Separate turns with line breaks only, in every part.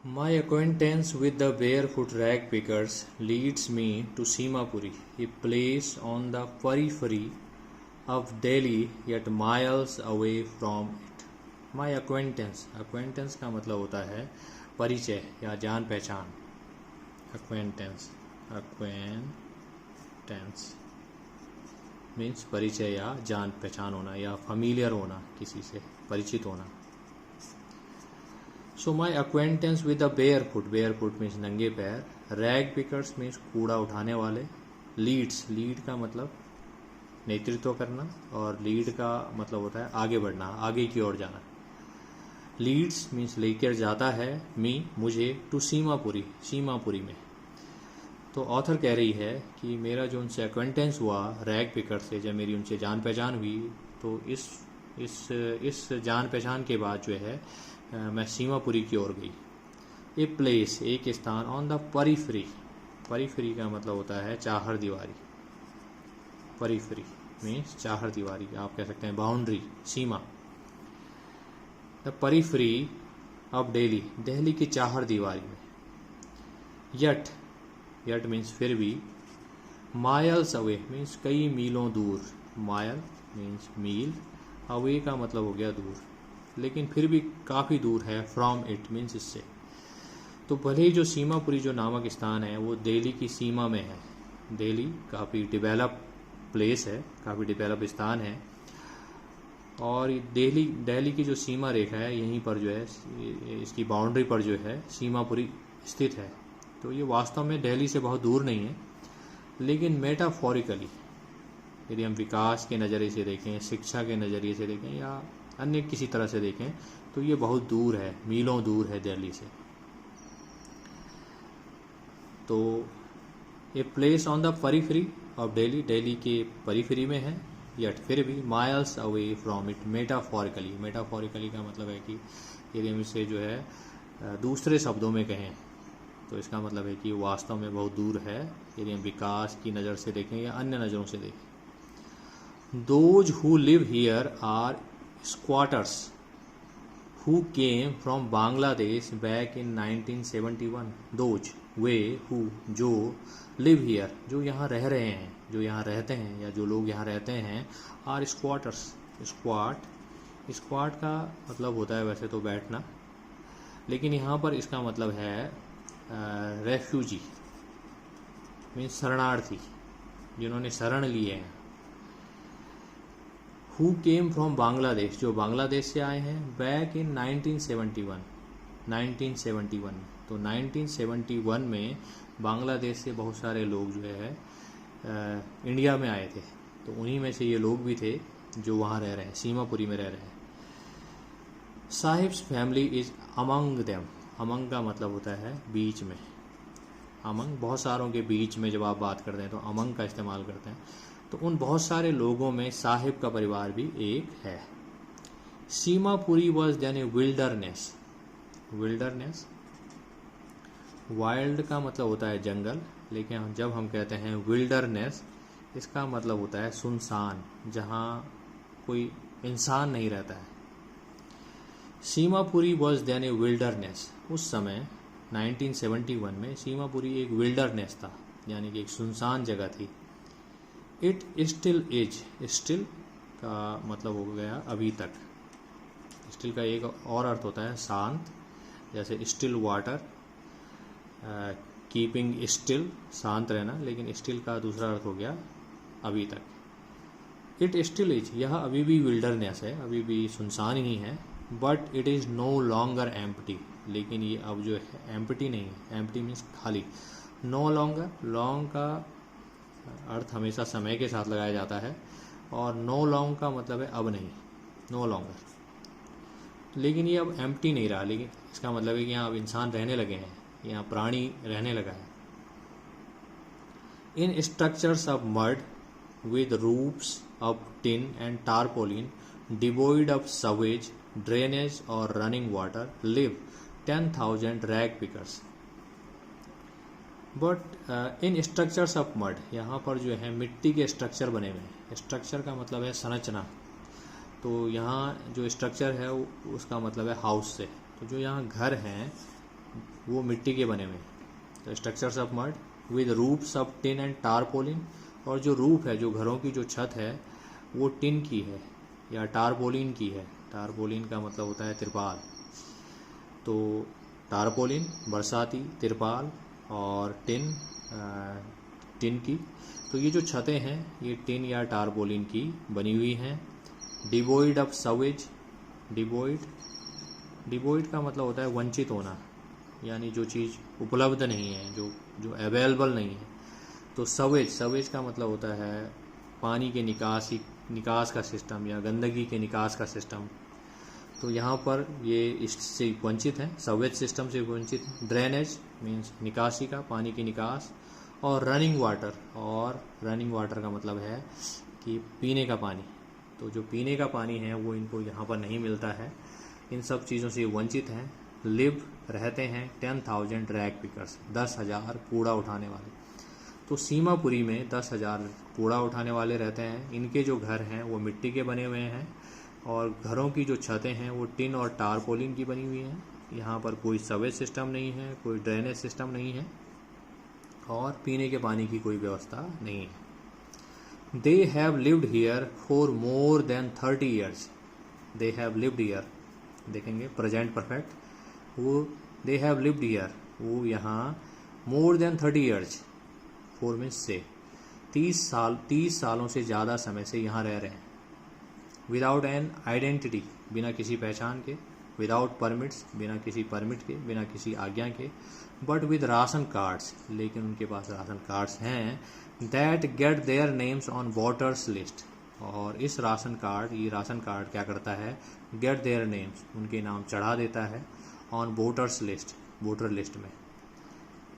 My acquaintance with the barefoot rag pickers leads me to Simapuri, a place on the periphery of Delhi yet miles away from it. My acquaintance का मतलब होता है परिचय या जान पहचान. Acquaintance means परिचय या जान पहचान होना या familiar होना, किसी से परिचित होना. So my acquaintance with the barefoot means नंगे पैर, rag pickers means कूड़ा उठाने वाले, lead का मतलब नेतृत्व करना और लीड का मतलब होता है आगे बढ़ना, आगे की ओर जाना. लीड्स मीन्स लेकर जाता है मुझे टू सीमापुरी में. तो ऑथर कह रही है कि मेरा जो उनसे एक्वेंटेंस हुआ रैग पिकर से, जब मेरी उनसे जान पहचान हुई तो इस जान पहचान के बाद जो है मैं सीमापुरी की ओर गई. ए प्लेस एक स्थान, ऑन द परिफरी का मतलब होता है चाहर दीवारी. परिफरी मीन्स चाहर दीवारी, आप कह सकते हैं boundary, Seema. The परिफरी of Delhi की चाहर दीवारी में. यट मीन्स फिर भी. माइल्स अवे मीन्स कई मीलों दूर. माइल मीन्स मील, अवे का मतलब हो गया दूर, लेकिन फिर भी काफ़ी दूर है. फ्रॉम इट मीन्स इससे. तो भले ही जो सीमापुरी जो नामक स्थान है वो दिल्ली की सीमा में है. दिल्ली काफ़ी डेवलप प्लेस है, काफ़ी डेवलप स्थान है, और दिल्ली की जो सीमा रेखा है यहीं पर जो है, इसकी बाउंड्री पर जो है सीमापुरी स्थित है. तो ये वास्तव में दिल्ली से बहुत दूर नहीं है, लेकिन मेटाफोरिकली यदि हम विकास के नज़रिए से देखें, शिक्षा के नज़रिए से देखें या अन्य किसी तरह से देखें तो ये बहुत दूर है, मीलों दूर है दिल्ली से. तो a place on the परिफरी of Delhi के परिफरी में है, यट फिर भी miles away from it. Metaphorically का मतलब है कि यदि हम इसे जो है दूसरे शब्दों में कहें तो इसका मतलब है कि वास्तव में बहुत दूर है, यदि हम विकास की नज़र से देखें या अन्य नज़रों से देखें. Those who live here are squatters who came from Bangladesh back in 1971. Those way who जो, लिव हियर जो यहाँ रह रहे हैं, जो यहाँ रहते हैं या जो लोग यहाँ रहते हैं, आर स्क्वाटर्स. स्क्वाट का मतलब होता है वैसे तो बैठना, लेकिन यहाँ पर इसका मतलब है रेफ्यूजी मीन्स शरणार्थी, जिन्होंने शरण लिए हैं. हु केम फ्रॉम बांग्लादेश जो बांग्लादेश से आए हैं. बैक इन 1971 तो 1971 में बांग्लादेश से बहुत सारे लोग जो है इंडिया में आए थे. तो उन्हीं में से ये लोग भी थे जो वहाँ रह रहे हैं, सीमापुरी में रह रहे हैं. Sahibs family is among them. Among का मतलब होता है बीच में. अमंग बहुत सारों के बीच में जब आप बात करते हैं तो अमंग का इस्तेमाल करते हैं. तो उन बहुत सारे लोगों में साहिब का परिवार भी एक है. Seemapuri was then a wilderness. Wild का मतलब होता है जंगल, लेकिन जब हम कहते हैं विल्डरनेस इसका मतलब होता है सुनसान, जहाँ कोई इंसान नहीं रहता है. Seemapuri was then a wilderness. उस समय 1971 में सीमापुरी एक विल्डरनेस था, यानी कि एक सुनसान जगह थी. It still is. स्टिल का मतलब हो गया अभी तक. स्टिल का एक और अर्थ होता है शांत, जैसे स्टिल वाटर, कीपिंग स्टिल शांत रहना, लेकिन स्टिल का दूसरा अर्थ हो गया अभी तक. इट स्टिल इज यह अभी भी विल्डरनेस है, अभी भी सुनसान ही है. But it is no longer empty. लेकिन ये अब जो है एम्प्टी नहीं है. एम्प्टी मीन्स खाली. नो लॉन्गर, लॉन्ग का अर्थ हमेशा समय के साथ लगाया जाता है, और नो लॉन्ग का मतलब है अब नहीं, नो लॉन्गर. लेकिन ये अब एम्प्टी नहीं रहा, लेकिन इसका मतलब है कि यहाँ अब इंसान रहने लगे हैं, यहाँ प्राणी रहने लगा है. In structures of mud with roofs of tin and tarpaulin devoid of sewage drainage और running water live 10,000 rag pickers. But in structures of mud, यहाँ पर जो है मिट्टी के स्ट्रक्चर बने हुए हैं. स्ट्रक्चर का मतलब है संरचना. तो यहाँ जो स्ट्रक्चर है उसका मतलब है हाउस से. तो जो यहाँ घर हैं वो मिट्टी के बने हुए हैं। तो structures of mud with roofs of tin and tarpaulin, और जो रूफ है, जो घरों की जो छत है, वो टिन की है या टारपोलिन की है। टारपोलिन का मतलब होता है तिरपाल। तो टारपोलिन बरसाती तिरपाल, और टिन की। तो ये जो छतें हैं ये टिन या टारपोलिन की बनी हुई हैं। डिवोइड ऑफ सवेज, डिवोइड का मतलब होता है वंचित होना, यानी जो चीज़ उपलब्ध नहीं है, जो अवेलेबल नहीं है। तो सवेज का मतलब होता है पानी के निकास का सिस्टम या गंदगी के निकास का सिस्टम। तो यहाँ पर ये इससे वंचित है, सवेज सिस्टम से वंचित। ड्रेनेज मीन्स निकासी का, पानी की निकास। और रनिंग वाटर का मतलब है कि पीने का पानी। तो जो पीने का पानी है वो इनको यहाँ पर नहीं मिलता है, इन सब चीज़ों से वंचित हैं। लिव रहते हैं 10,000 रैग पिकर्स, 10,000 कूड़ा उठाने वाले। तो सीमापुरी में 10,000 कूड़ा उठाने वाले रहते हैं। इनके जो घर हैं वो मिट्टी के बने हुए हैं, और घरों की जो छतें हैं वो टिन और टारपोलिन की बनी हुई हैं। यहाँ पर कोई सवेज सिस्टम नहीं है, कोई ड्रेनेज सिस्टम नहीं है, और पीने के पानी की कोई व्यवस्था नहीं है। They have lived here for more than 30 years. They have lived here, देखेंगे प्रेजेंट परफेक्ट। वो दे हैव लिव्ड हियर, वो यहाँ मोर देन 30 ईयर्स, 4 मीन्स से 30 सालों से ज़्यादा समय से यहाँ रह रहे हैं। विदाउट एन आइडेंटिटी, बिना किसी पहचान के। विदाउट परमिट्स, बिना किसी परमिट के, बिना किसी आज्ञा के। बट विद राशन कार्ड्स, लेकिन उनके पास राशन कार्ड्स हैं। That get their names on voters list, और इस राशन कार्ड क्या करता है, गेट देयर नेम्स, उनके नाम चढ़ा देता है on voters list, voter list में।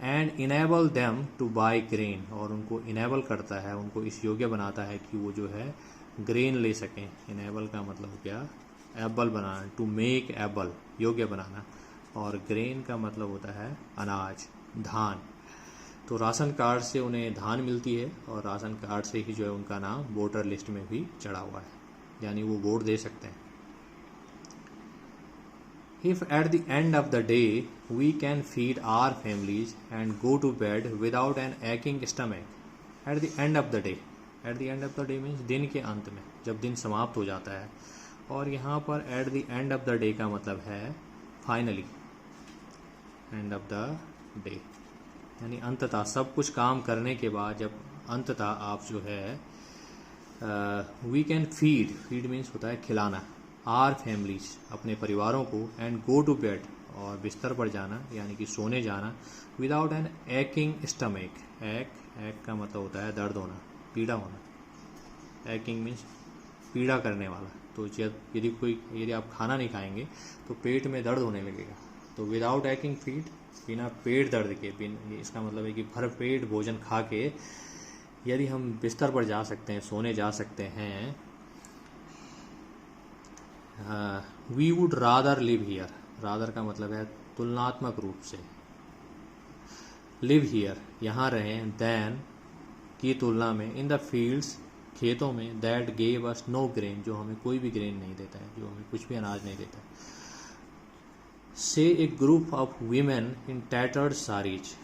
And enable them to buy grain, और उनको इनेबल करता है, उनको इस योग्य बनाता है कि वो जो है ग्रेन ले सकें। इनेबल का मतलब क्या, एबल बनाना, टू मेक एबल, योग्य बनाना। और ग्रेन का मतलब होता है अनाज, धान। तो राशन कार्ड से उन्हें धान मिलती है, और राशन कार्ड से ही जो है उनका नाम वोटर लिस्ट में भी चढ़ा हुआ है, यानी वो वोट दे सकते हैं। If at the end of the day we can feed our families and go to bed without an aching stomach, at the end of the day, at the end of the day means दिन के अंत में, जब दिन समाप्त हो जाता है। और यहाँ पर at the end of the day का मतलब है finally, end of the day यानी अंततः, सब कुछ काम करने के बाद जब अंततः आप जो है we can feed means होता है खिलाना, आर फैमिलीज, अपने परिवारों को, एंड गो टू बेड, और बिस्तर पर जाना यानी कि सोने जाना, विदाउट एन एकिंग स्टमक। एक का मतलब होता है दर्द होना, पीड़ा होना। एकिंग मीन्स पीड़ा करने वाला। तो यदि आप खाना नहीं खाएंगे तो पेट में दर्द होने लगेगा। तो विदाउट एकिंग फीड, बिना पेट दर्द के, इसका मतलब है कि भर पेट भोजन खा के यदि हम बिस्तर पर जा सकते हैं, सोने जा सकते हैं। We would rather live here, rather का मतलब है तुलनात्मक रूप से, लिव हियर यहाँ रहें, दैन की तुलना में, इन द फील्ड्स खेतों में, that gave us know grain, जो हमें कोई भी ग्रेन नहीं देता है, जो हमें कुछ भी अनाज नहीं देता है। Say a group of women in tattered saris,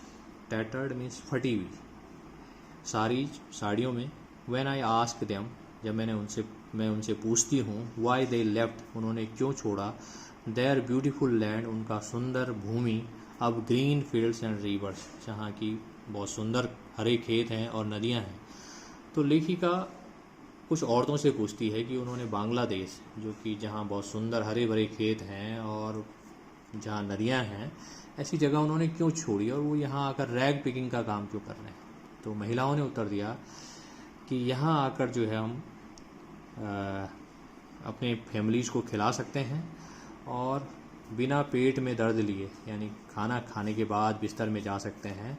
tattered means फटी हुई, साड़ीज साड़ियों में। व्हेन आई आस्क देम, जब मैं उनसे पूछती हूँ, वाई दे लेफ्ट, उन्होंने क्यों छोड़ा, देयर ब्यूटीफुल लैंड, उनका सुंदर भूमि, अब ग्रीन फील्ड्स एंड रिवर्स, जहाँ की बहुत सुंदर हरे खेत हैं और नदियाँ हैं। तो लेखिका कुछ औरतों से पूछती है कि उन्होंने बांग्लादेश, जो कि जहाँ बहुत सुंदर हरे भरे खेत हैं और जहाँ नदियाँ हैं, ऐसी जगह उन्होंने क्यों छोड़ी, और वो यहाँ आकर रैग पिकिंग का काम क्यों कर रहे हैं। तो महिलाओं ने उत्तर दिया कि यहाँ आकर जो है हम अपने फैमिलीज़ को खिला सकते हैं, और बिना पेट में दर्द लिए, यानी खाना खाने के बाद बिस्तर में जा सकते हैं।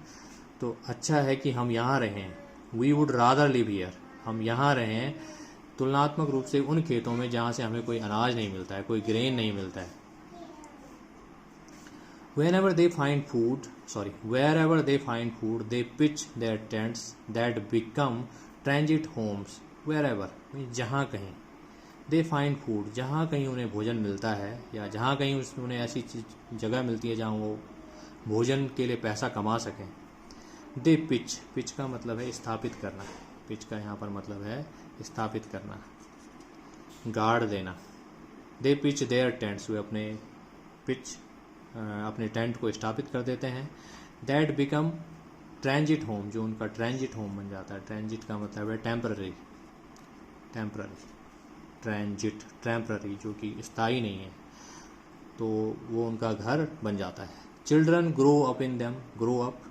तो अच्छा है कि हम यहाँ रहें। We would rather live here, हम यहाँ रहें तुलनात्मक रूप से उन खेतों में जहाँ से हमें कोई अनाज नहीं मिलता है, कोई ग्रेन नहीं मिलता है। wherever they find food they pitch their tents that become transit homes, wherever जहाँ कहीं, they find food, जहाँ कहीं उन्हें भोजन मिलता है, या जहाँ कहीं उन्हें ऐसी जगह मिलती है जहाँ वो भोजन के लिए पैसा कमा सकें। दे पिच, पिच का मतलब है स्थापित करना, पिच का यहाँ पर मतलब है स्थापित करना, गाड़ देना। दे पिच देयर टेंट्स, वे अपने टेंट को स्थापित कर देते हैं। दैट बिकम ट्रांजिट होम, जो उनका ट्रांजिट होम बन जाता है। ट्रांजिट का मतलब है टेम्पररी, ट्रांजिट टेम्पररी, जो कि स्थायी नहीं है, तो वो उनका घर बन जाता है। Children grow up in them, grow up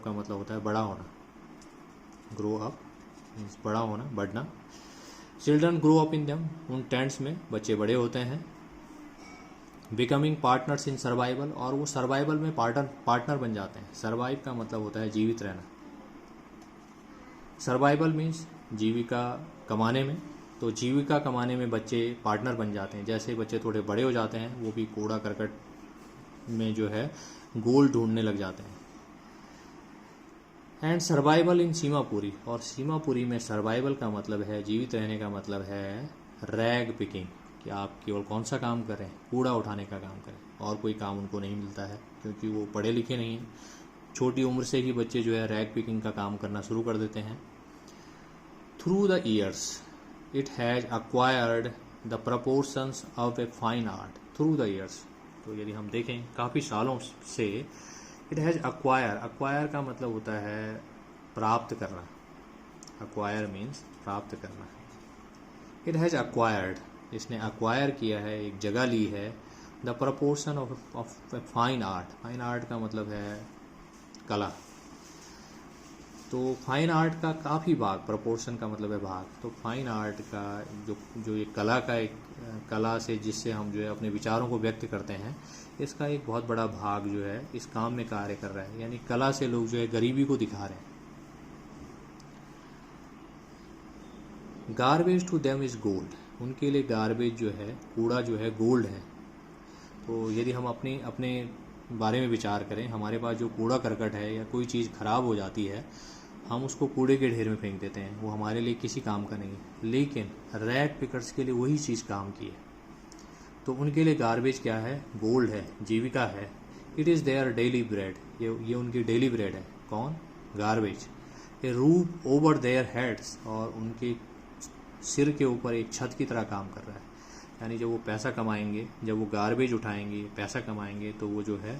का मतलब होता है बड़ा होना, ग्रो अप मीन्स बड़ा होना, बढ़ना। Children grow up in them, उन टेंट्स में बच्चे बड़े होते हैं। बिकमिंग पार्टनर्स इन सर्वाइवल, और वो सर्वाइवल में पार्टनर बन जाते हैं। सर्वाइव का मतलब होता है जीवित रहना। सर्वाइवल मीन्स जीविका कमाने में, तो जीविका कमाने में बच्चे पार्टनर बन जाते हैं। जैसे बच्चे थोड़े बड़े हो जाते हैं, वो भी कूड़ा करकट में जो है गोल्ड ढूंढने लग जाते हैं। एंड सर्वाइवल इन सीमापुरी, और सीमापुरी में सर्वाइवल का मतलब है, जीवित रहने का मतलब है रैग पिकिंग, कि आप केवल कौन सा काम करें, कूड़ा उठाने का काम करें, और कोई काम उनको नहीं मिलता है क्योंकि वो पढ़े लिखे नहीं हैं। छोटी उम्र से ही बच्चे जो है रैग पिकिंग का काम करना शुरू कर देते हैं। Through the years it has acquired the proportions of a fine art. Through the years, तो यदि हम देखें काफ़ी सालों से, इट हैज़ अक्वायर का मतलब होता है प्राप्त करना, अक्वायर मीन्स प्राप्त करना। इट हैज़ अक्वायर्ड, इसने अक्वायर किया है, एक जगह ली है, the proportion of fine art. Fine art का मतलब है कला, तो फाइन आर्ट का काफ़ी भाग, प्रपोर्शन का मतलब है भाग, तो फाइन आर्ट का जो ये कला का एक कला से जिससे हम जो है अपने विचारों को व्यक्त करते हैं, इसका एक बहुत बड़ा भाग जो है इस काम में कार्य कर रहा है। यानी कला से लोग जो है गरीबी को दिखा रहे हैं। Garbage to them is gold, उनके लिए गार्बेज जो है, कूड़ा जो है, गोल्ड है। तो यदि हम अपने बारे में विचार करें, हमारे पास जो कूड़ा करकट है या कोई चीज़ खराब हो जाती है, हम उसको कूड़े के ढेर में फेंक देते हैं, वो हमारे लिए किसी काम का नहीं है। लेकिन रैग पिकर्स के लिए वही चीज़ काम की है, तो उनके लिए गार्बेज क्या है, गोल्ड है, जीविका है। It is their daily bread, ये उनकी डेली ब्रेड है। कौन, garbage. A roof over their heads, और उनके सिर के ऊपर एक छत की तरह काम कर रहा है। यानी जब वो पैसा कमाएंगे, जब वो गार्बेज उठाएंगे, पैसा कमाएंगे, तो वो जो है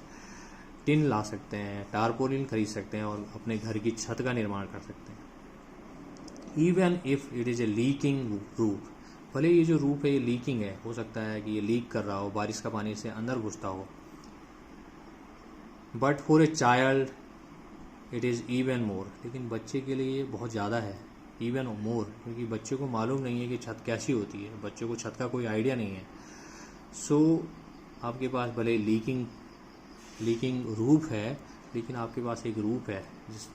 टिन ला सकते हैं, टारपोलिन खरीद सकते हैं और अपने घर की छत का निर्माण कर सकते हैं। Even if it is a leaking roof, भले ये जो रूफ है ये लीकिंग है, हो सकता है कि ये लीक कर रहा हो, बारिश का पानी से अंदर घुसता हो। But for a child it is even more, लेकिन बच्चे के लिए ये बहुत ज़्यादा है, इवन मोर, क्योंकि बच्चे को मालूम नहीं है कि छत कैसी होती है, बच्चे को छत का कोई आइडिया नहीं है। सो आपके पास भले लीकिंग रूफ है, लेकिन आपके पास एक रूफ है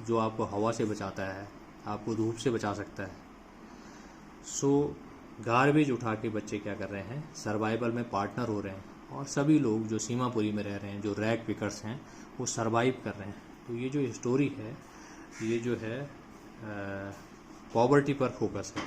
जो आपको हवा से बचाता है, आपको धूप से बचा सकता है। सो गार्बेज उठा के बच्चे क्या कर रहे हैं, सर्वाइवल में पार्टनर हो रहे हैं, और सभी लोग जो सीमापुरी में रह रहे हैं, जो रैग पिकर्स हैं, वो सर्वाइव कर रहे हैं। तो ये जो स्टोरी है, ये जो है पॉवर्टी पर फोकस है।